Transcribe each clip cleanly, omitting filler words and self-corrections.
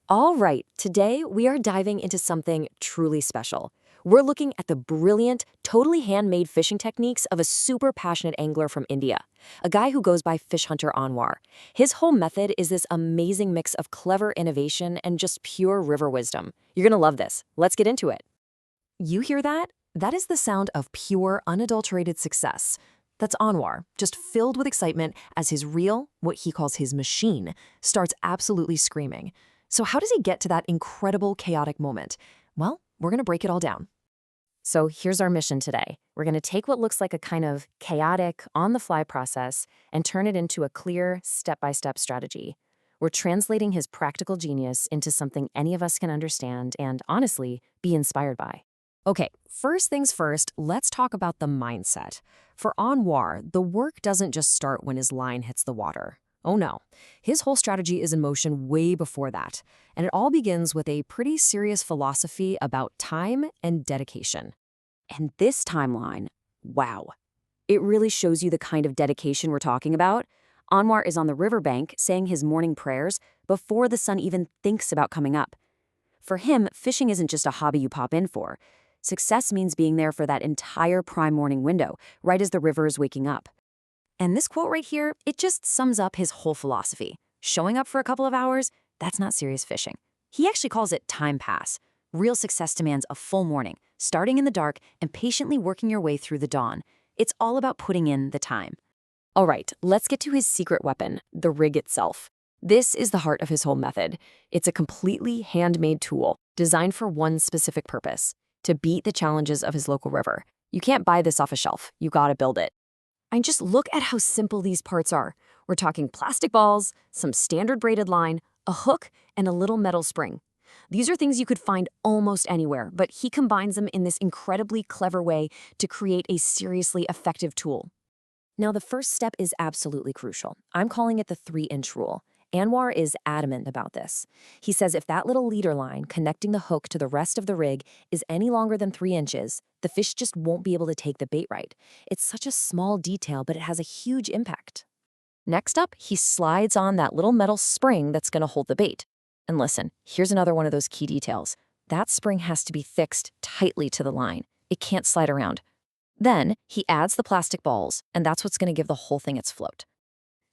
All right, today we are diving into something truly special. We're looking at the brilliant, totally handmade fishing techniques of a super passionate angler from India, a guy who goes by Fish Hunter Anwar. His whole method is this amazing mix of clever innovation and just pure river wisdom. You're gonna love this. Let's get into it. You hear that? That is the sound of pure, unadulterated success. That's Anwar, just filled with excitement as his reel, what he calls his machine, starts absolutely screaming. So how does he get to that incredible, chaotic moment? Well, we're going to break it all down. So here's our mission today. We're going to take what looks like a kind of chaotic, on-the-fly process and turn it into a clear, step-by-step strategy. We're translating his practical genius into something any of us can understand and, honestly, be inspired by. Okay, first things first, let's talk about the mindset. For Anwar, the work doesn't just start when his line hits the water. Oh no, his whole strategy is in motion way before that, and it all begins with a pretty serious philosophy about time and dedication. And this timeline, wow, it really shows you the kind of dedication we're talking about. Anwar is on the riverbank saying his morning prayers before the sun even thinks about coming up. For him, fishing isn't just a hobby you pop in for. Success means being there for that entire prime morning window, right as the river is waking up. And this quote right here, it just sums up his whole philosophy. Showing up for a couple of hours, that's not serious fishing. He actually calls it time pass. Real success demands a full morning, starting in the dark and patiently working your way through the dawn. It's all about putting in the time. All right, let's get to his secret weapon, the rig itself. This is the heart of his whole method. It's a completely handmade tool designed for one specific purpose, to beat the challenges of his local river. You can't buy this off a shelf. You gotta build it. And just look at how simple these parts are. We're talking plastic balls, some standard braided line, a hook, and a little metal spring. These are things you could find almost anywhere, but he combines them in this incredibly clever way to create a seriously effective tool. Now, the first step is absolutely crucial. I'm calling it the 3-inch rule. Anwar is adamant about this. He says if that little leader line connecting the hook to the rest of the rig is any longer than 3 inches, the fish just won't be able to take the bait right. It's such a small detail, but it has a huge impact. Next up, he slides on that little metal spring that's going to hold the bait. And listen, here's another one of those key details. That spring has to be fixed tightly to the line. It can't slide around. Then he adds the plastic balls, and that's what's going to give the whole thing its float.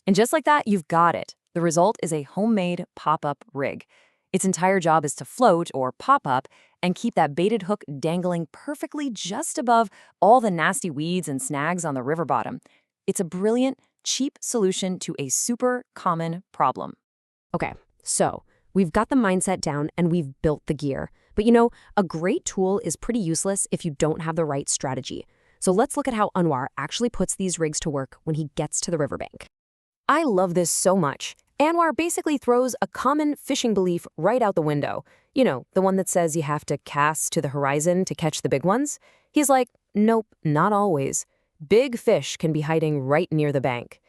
And just like that, you've got it. The result is a homemade pop-up rig. Its entire job is to float, or pop up, and keep that baited hook dangling perfectly just above all the nasty weeds and snags on the river bottom. It's a brilliant, cheap solution to a super common problem. Okay, so we've got the mindset down and we've built the gear. But you know, a great tool is pretty useless if you don't have the right strategy. So let's look at how Anwar actually puts these rigs to work when he gets to the riverbank. I love this so much. Anwar basically throws a common fishing belief right out the window. You know, the one that says you have to cast to the horizon to catch the big ones. He's like, nope, not always. Big fish can be hiding right near the bank.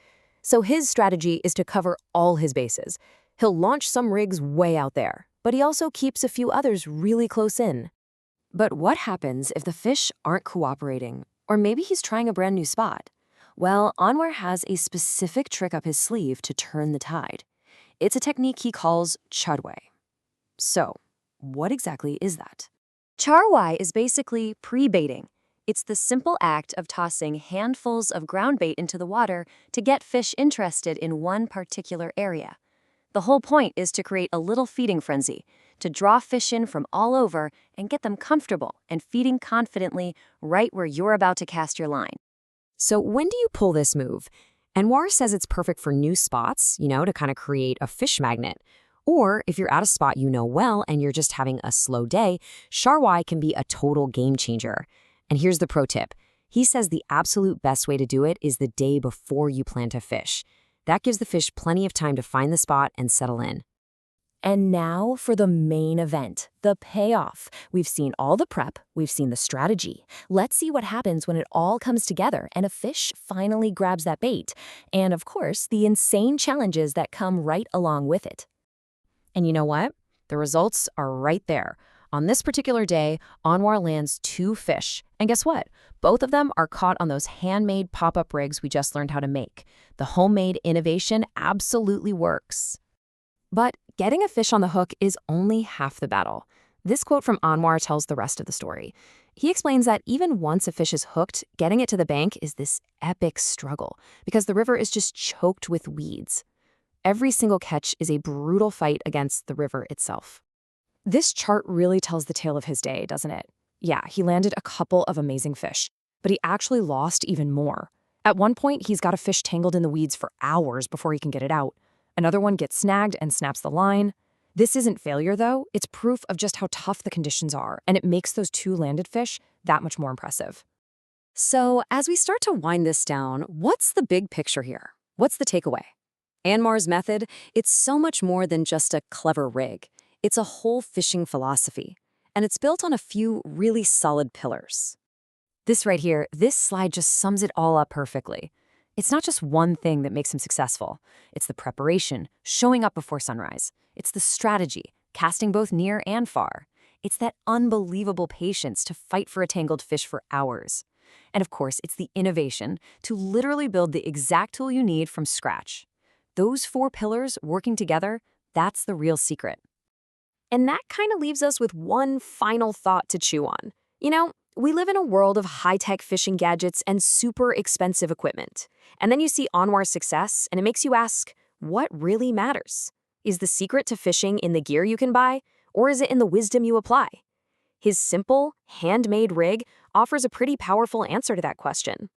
So his strategy is to cover all his bases. He'll launch some rigs way out there, but he also keeps a few others really close in. But what happens if the fish aren't cooperating? Or maybe he's trying a brand new spot? Well, Anwar has a specific trick up his sleeve to turn the tide. It's a technique he calls charwai. So, what exactly is that? Charwai is basically pre-baiting. It's the simple act of tossing handfuls of ground bait into the water to get fish interested in one particular area. The whole point is to create a little feeding frenzy, to draw fish in from all over and get them comfortable and feeding confidently right where you're about to cast your line. So when do you pull this move? Anwar says it's perfect for new spots, to kind of create a fish magnet. Or if you're at a spot you know well and you're just having a slow day, charwai can be a total game changer. And here's the pro tip. He says the absolute best way to do it is the day before you plan to fish. That gives the fish plenty of time to find the spot and settle in. And now for the main event, the payoff. We've seen all the prep, we've seen the strategy. Let's see what happens when it all comes together and a fish finally grabs that bait. And of course, the insane challenges that come right along with it. And you know what? The results are right there. On this particular day, Anwar lands 2 fish. And guess what? Both of them are caught on those handmade pop-up rigs we just learned how to make. The homemade innovation absolutely works. But Getting a fish on the hook is only half the battle. This quote from Anwar tells the rest of the story. He explains that even once a fish is hooked, getting it to the bank is this epic struggle because the river is just choked with weeds. Every single catch is a brutal fight against the river itself. This chart really tells the tale of his day, doesn't it? Yeah, he landed a couple of amazing fish, but he actually lost even more. At one point, he's got a fish tangled in the weeds for hours before he can get it out. Another one gets snagged and snaps the line. This isn't failure, though. It's proof of just how tough the conditions are, and it makes those two landed fish that much more impressive. So, as we start to wind this down, what's the big picture here? What's the takeaway? Anmar's method, it's so much more than just a clever rig. It's a whole fishing philosophy, and it's built on a few really solid pillars. This right here, this slide just sums it all up perfectly. It's not just one thing that makes him successful. It's the preparation, showing up before sunrise. It's the strategy, casting both near and far. It's that unbelievable patience to fight for a tangled fish for hours. And of course, it's the innovation to literally build the exact tool you need from scratch. Those four pillars working together, that's the real secret. And that kind of leaves us with one final thought to chew on. We live in a world of high-tech fishing gadgets and super expensive equipment. And then you see Anwar's success, and it makes you ask, what really matters? Is the secret to fishing in the gear you can buy, or is it in the wisdom you apply? His simple, handmade rig offers a pretty powerful answer to that question.